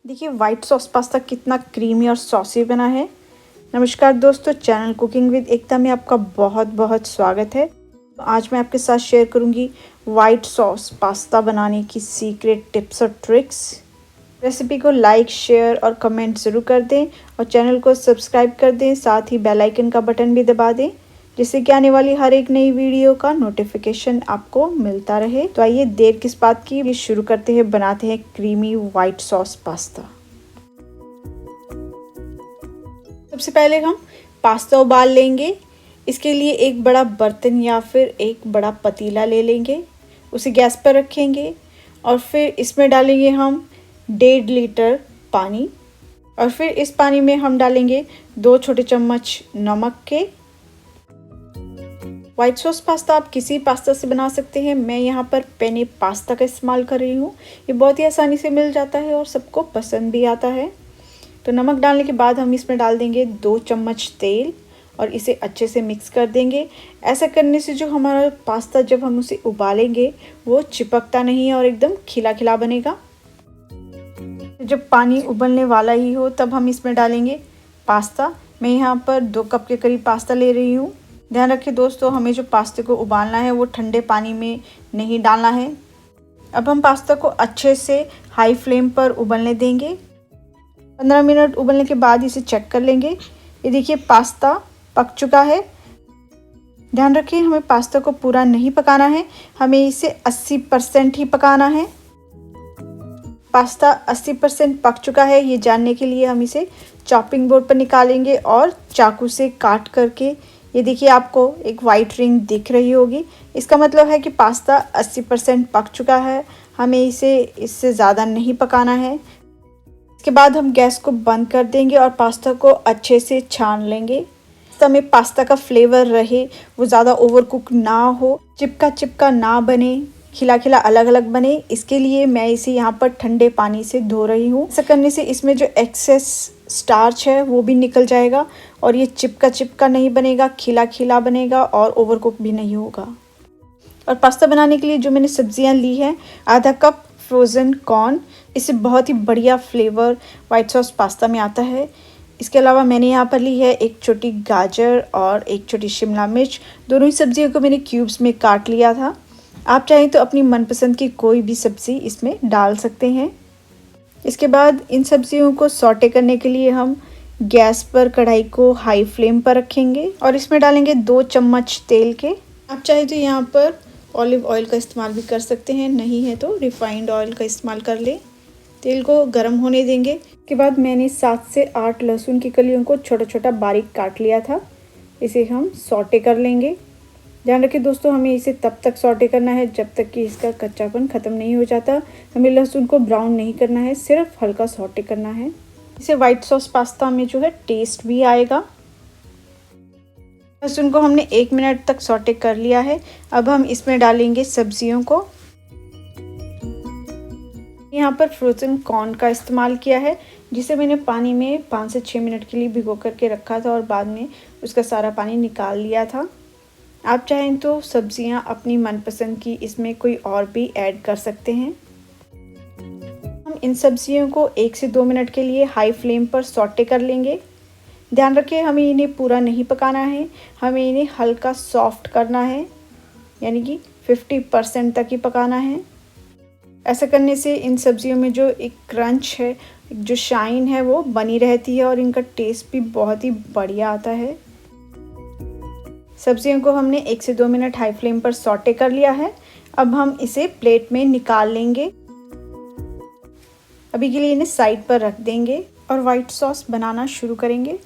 देखिए white sauce pasta कितना creamy और सॉसी बना है। नमस्कार दोस्तों, चैनल कुकिंग विद एकता में आपका बहुत बहुत स्वागत है। आज मैं आपके साथ शेयर करूंगी वाइट सॉस पास्ता बनाने की सीक्रेट टिप्स और ट्रिक्स। रेसिपी को लाइक, शेयर और कमेंट ज़रूर कर दें और चैनल को सब्सक्राइब कर दें। साथ ही बेल आइकन का बटन भी दबा दें जिससे कि आने वाली हर एक नई वीडियो का नोटिफिकेशन आपको मिलता रहे। तो आइए देर किस बात की, ये शुरू करते हैं। बनाते हैं क्रीमी वाइट सॉस पास्ता। सबसे पहले हम पास्ता उबाल लेंगे। इसके लिए एक बड़ा बर्तन या फिर एक बड़ा पतीला ले लेंगे, उसे गैस पर रखेंगे और फिर इसमें डालेंगे हम 1.5 लीटर पानी और फिर इस पानी में हम डालेंगे 2 छोटे चम्मच नमक के। वाइट सॉस पास्ता आप किसी पास्ता से बना सकते हैं। मैं यहाँ पर पेने पास्ता का इस्तेमाल कर रही हूँ। ये बहुत ही आसानी से मिल जाता है और सबको पसंद भी आता है। तो नमक डालने के बाद हम इसमें डाल देंगे 2 चम्मच तेल और इसे अच्छे से मिक्स कर देंगे। ऐसा करने से जो हमारा पास्ता जब हम उसे उबालेंगे वो चिपकता नहीं है और एकदम खिला खिला बनेगा। जब पानी उबलने वाला ही हो तब हम इसमें डालेंगे पास्ता। मैं यहाँ पर 2 कप के करीब पास्ता ले रही हूँ। ध्यान रखिए दोस्तों, हमें जो पास्ते को उबालना है वो ठंडे पानी में नहीं डालना है। अब हम पास्ता को अच्छे से हाई फ्लेम पर उबलने देंगे। 15 मिनट उबलने के बाद इसे चेक कर लेंगे। ये देखिए पास्ता पक चुका है। ध्यान रखिए हमें पास्ता को पूरा नहीं पकाना है, हमें इसे 80% ही पकाना है। पास्ता 80% पक चुका है, ये जानने के लिए हम इसे चॉपिंग बोर्ड पर निकालेंगे और चाकू से काट करके, ये देखिए आपको एक वाइट रिंग दिख रही होगी। इसका मतलब है कि पास्ता 80% पक चुका है, हमें इसे इससे ज़्यादा नहीं पकाना है। इसके बाद हम गैस को बंद कर देंगे और पास्ता को अच्छे से छान लेंगे। हमें पास्ता का फ्लेवर रहे, वो ज़्यादा ओवर कुक ना हो, चिपका ना बने, खिला खिला अलग अलग बने। इसके लिए मैं इसे यहाँ पर ठंडे पानी से धो रही हूँ। ऐसा करने से इसमें जो एक्सेस स्टार्च है वो भी निकल जाएगा और ये चिपका नहीं बनेगा, खिला खिला बनेगा और ओवर कुक भी नहीं होगा। और पास्ता बनाने के लिए जो मैंने सब्जियाँ ली हैं, आधा कप फ्रोज़न कॉर्न, इससे बहुत ही बढ़िया फ्लेवर वाइट सॉस पास्ता में आता है। इसके अलावा मैंने यहाँ पर ली है एक छोटी गाजर और एक छोटी शिमला मिर्च। दोनों ही सब्जियों को मैंने क्यूब्स में काट लिया था। आप चाहें तो अपनी मनपसंद की कोई भी सब्ज़ी इसमें डाल सकते हैं। इसके बाद इन सब्जियों को सॉटे करने के लिए हम गैस पर कढ़ाई को हाई फ्लेम पर रखेंगे और इसमें डालेंगे 2 चम्मच तेल के। आप चाहे तो यहाँ पर ऑलिव ऑयल का इस्तेमाल भी कर सकते हैं, नहीं है तो रिफाइंड ऑयल का इस्तेमाल कर लें। तेल को गर्म होने देंगे। इसके बाद मैंने 7 से 8 लहसुन की कलियों को छोटा छोटा बारीक काट लिया था, इसे हम सॉटे कर लेंगे। ध्यान रखिए दोस्तों, हमें इसे तब तक सॉटे करना है जब तक कि इसका कच्चापन ख़त्म नहीं हो जाता। हमें लहसुन को ब्राउन नहीं करना है, सिर्फ हल्का सॉटे करना है। इसे वाइट सॉस पास्ता में जो है टेस्ट भी आएगा। लहसुन को हमने 1 मिनट तक सॉटे कर लिया है। अब हम इसमें डालेंगे सब्जियों को। यहाँ पर फ्रोज़न कॉर्न का इस्तेमाल किया है, जिसे मैंने पानी में 5 से 6 मिनट के लिए भिगो करके रखा था और बाद में उसका सारा पानी निकाल लिया था। आप चाहें तो सब्जियां अपनी मनपसंद की इसमें कोई और भी ऐड कर सकते हैं। हम इन सब्जियों को 1 से 2 मिनट के लिए हाई फ्लेम पर सॉटे कर लेंगे। ध्यान रखिए हमें इन्हें पूरा नहीं पकाना है, हमें इन्हें हल्का सॉफ्ट करना है, यानी कि 50% तक ही पकाना है। ऐसा करने से इन सब्जियों में जो एक क्रंच है, जो शाइन है, वो बनी रहती है और इनका टेस्ट भी बहुत ही बढ़िया आता है। सब्जियों को हमने 1 से 2 मिनट हाई फ्लेम पर सॉटे कर लिया है। अब हम इसे प्लेट में निकाल लेंगे। अभी के लिए इन्हें साइड पर रख देंगे और वाइट सॉस बनाना शुरू करेंगे।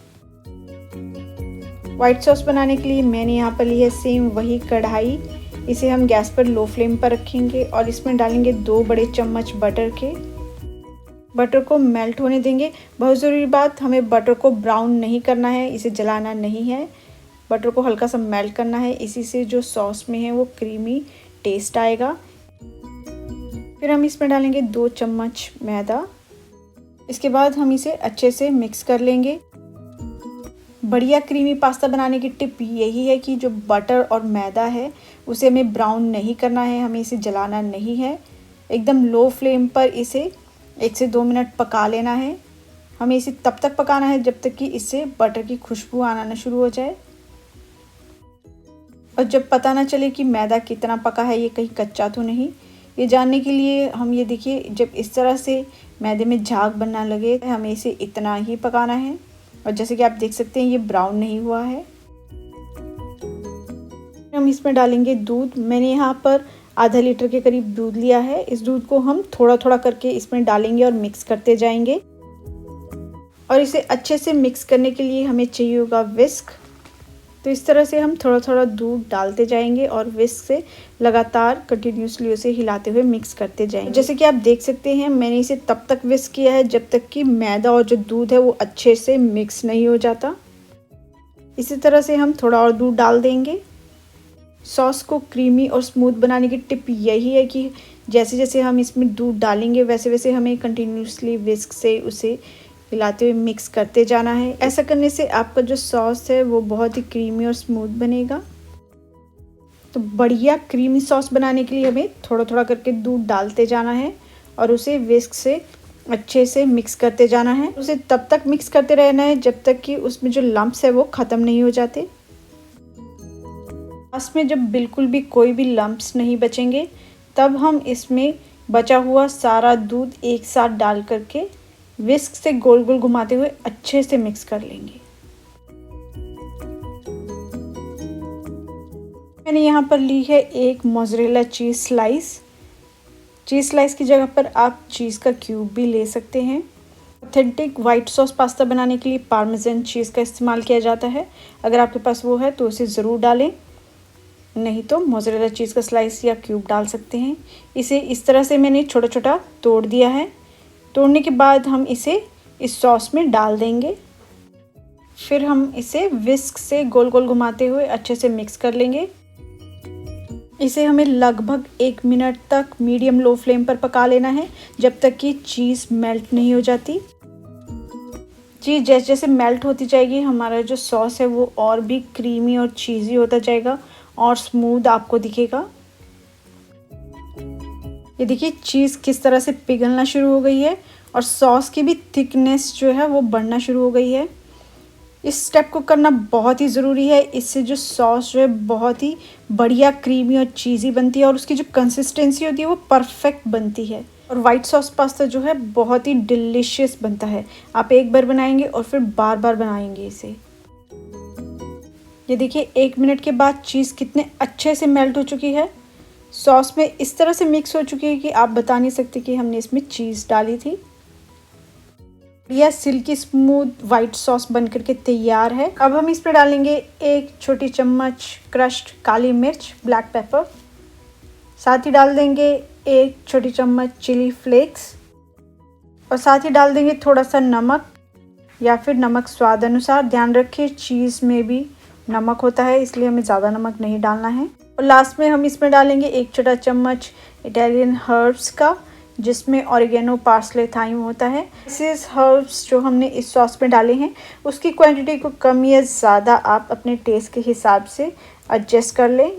वाइट सॉस बनाने के लिए मैंने यहाँ पर ली है सेम वही कढ़ाई। इसे हम गैस पर लो फ्लेम पर रखेंगे और इसमें डालेंगे 2 बड़े चम्मच बटर के। बटर को मेल्ट होने देंगे। बहुत ज़रूरी बात, हमें बटर को ब्राउन नहीं करना है, इसे जलाना नहीं है। बटर को हल्का सा मेल्ट करना है, इसी से जो सॉस में है वो क्रीमी टेस्ट आएगा। फिर हम इसमें डालेंगे 2 चम्मच मैदा। इसके बाद हम इसे अच्छे से मिक्स कर लेंगे। बढ़िया क्रीमी पास्ता बनाने की टिप यही है कि जो बटर और मैदा है उसे हमें ब्राउन नहीं करना है, हमें इसे जलाना नहीं है। एकदम लो फ्लेम पर इसे 1 से 2 मिनट पका लेना है। हमें इसे तब तक पकाना है जब तक कि इससे बटर की खुशबू आना शुरू हो जाए। और जब पता ना चले कि मैदा कितना पका है, ये कहीं कच्चा तो नहीं, ये जानने के लिए हम ये देखिए, जब इस तरह से मैदे में झाग बनना लगे हमें इसे इतना ही पकाना है। और जैसे कि आप देख सकते हैं ये ब्राउन नहीं हुआ है। हम इसमें डालेंगे दूध। मैंने यहाँ पर आधा लीटर के करीब दूध लिया है। इस दूध को हम थोड़ा थोड़ा करके इसमें डालेंगे और मिक्स करते जाएंगे। और इसे अच्छे से मिक्स करने के लिए हमें चाहिए होगा विस्क। तो इस तरह से हम थोड़ा थोड़ा दूध डालते जाएंगे और विस्क से लगातार कंटिन्यूसली उसे हिलाते हुए मिक्स करते जाएंगे। जैसे कि आप देख सकते हैं मैंने इसे तब तक विस्क किया है जब तक कि मैदा और जो दूध है वो अच्छे से मिक्स नहीं हो जाता। इसी तरह से हम थोड़ा और दूध डाल देंगे। सॉस को क्रीमी और स्मूथ बनाने की टिप यही है कि जैसे जैसे हम इसमें दूध डालेंगे वैसे वैसे हमें कंटिन्यूसली विस्क से उसे हिलाते हुए मिक्स करते जाना है। ऐसा करने से आपका जो सॉस है वो बहुत ही क्रीमी और स्मूथ बनेगा। तो बढ़िया क्रीमी सॉस बनाने के लिए हमें थोड़ा थोड़ा करके दूध डालते जाना है और उसे विस्क से अच्छे से मिक्स करते जाना है। उसे तब तक मिक्स करते रहना है जब तक कि उसमें जो लम्प्स है वो ख़त्म नहीं हो जाते। लास्ट में जब बिल्कुल भी कोई भी लम्प्स नहीं बचेंगे तब हम इसमें बचा हुआ सारा दूध एक साथ डाल करके विस्क से गोल गोल घुमाते हुए अच्छे से मिक्स कर लेंगे। मैंने यहाँ पर ली है एक मोज़रेला चीज़ स्लाइस। चीज़ स्लाइस की जगह पर आप चीज़ का क्यूब भी ले सकते हैं। ऑथेंटिक वाइट सॉस पास्ता बनाने के लिए पार्मेज़न चीज़ का इस्तेमाल किया जाता है। अगर आपके पास वो है तो उसे ज़रूर डालें, नहीं तो मोज़रेला चीज़ का स्लाइस या क्यूब डाल सकते हैं। इसे इस तरह से मैंने छोटा छोटा तोड़ दिया है। तोड़ने के बाद हम इसे इस सॉस में डाल देंगे। फिर हम इसे विस्क से गोल गोल घुमाते हुए अच्छे से मिक्स कर लेंगे। इसे हमें लगभग 1 मिनट तक मीडियम लो फ्लेम पर पका लेना है जब तक कि चीज़ मेल्ट नहीं हो जाती। चीज़ जैसे जैसे मेल्ट होती जाएगी हमारा जो सॉस है वो और भी क्रीमी और चीज़ी होता जाएगा और स्मूथ आपको दिखेगा। ये देखिए चीज़ किस तरह से पिघलना शुरू हो गई है और सॉस की भी थिकनेस जो है वो बढ़ना शुरू हो गई है। इस स्टेप को करना बहुत ही ज़रूरी है। इससे जो सॉस जो है बहुत ही बढ़िया क्रीमी और चीज़ी बनती है और उसकी जो कंसिस्टेंसी होती है वो परफेक्ट बनती है। और वाइट सॉस पास्ता जो है बहुत ही डिलीशियस बनता है। आप एक बार बनाएंगे और फिर बार बार बनाएंगे इसे। ये देखिए 1 मिनट के बाद चीज़ कितने अच्छे से मेल्ट हो चुकी है। सॉस में इस तरह से मिक्स हो चुकी है कि आप बता नहीं सकते कि हमने इसमें चीज़ डाली थी। यह सिल्की स्मूथ वाइट सॉस बनकर के तैयार है। अब हम इसमें डालेंगे 1 छोटी चम्मच क्रश्ड काली मिर्च ब्लैक पेपर। साथ ही डाल देंगे 1 छोटी चम्मच चिली फ्लेक्स और साथ ही डाल देंगे थोड़ा सा नमक या फिर नमक स्वाद अनुसार। ध्यान रखिए चीज़ में भी नमक होता है इसलिए हमें ज़्यादा नमक नहीं डालना है। और लास्ट में हम इसमें डालेंगे 1 छोटा चम्मच इटालियन हर्ब्स का, जिसमें ऑरिगेनो पार्सले थाइम होता है। इसे हर्ब्स जो हमने इस सॉस में डाले हैं उसकी क्वांटिटी को कम या ज़्यादा आप अपने टेस्ट के हिसाब से एडजस्ट कर लें।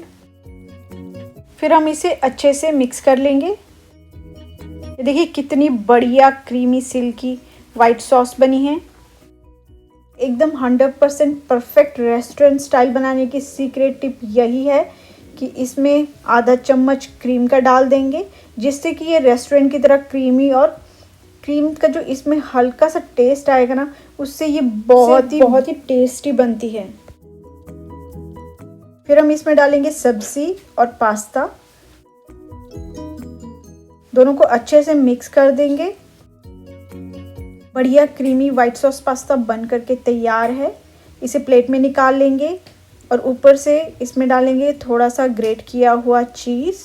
फिर हम इसे अच्छे से मिक्स कर लेंगे। ये देखिए कितनी बढ़िया क्रीमी सिल्की वाइट सॉस बनी है। एकदम 100% परफेक्ट रेस्टोरेंट स्टाइल बनाने की सीक्रेट टिप यही है कि इसमें आधा चम्मच क्रीम का डाल देंगे, जिससे कि ये रेस्टोरेंट की तरह क्रीमी और क्रीम का जो इसमें हल्का सा टेस्ट आएगा ना, उससे ये बहुत ही टेस्टी बनती है। फिर हम इसमें डालेंगे सब्जी और पास्ता, दोनों को अच्छे से मिक्स कर देंगे। बढ़िया क्रीमी वाइट सॉस पास्ता बन करके तैयार है। इसे प्लेट में निकाल लेंगे और ऊपर से इसमें डालेंगे थोड़ा सा ग्रेट किया हुआ चीज़।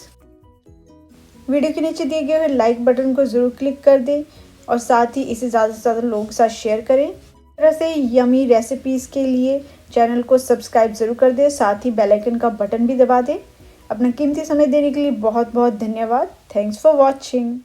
वीडियो के नीचे दिए गए हुए लाइक बटन को ज़रूर क्लिक कर दें और साथ ही इसे ज़्यादा से ज़्यादा लोगों के साथ शेयर करें। इस तरह से यमी रेसिपीज़ के लिए चैनल को सब्सक्राइब ज़रूर कर दें, साथ ही बेल आइकन का बटन भी दबा दें। अपना कीमती समय देने के लिए बहुत बहुत धन्यवाद। Thanks for watching.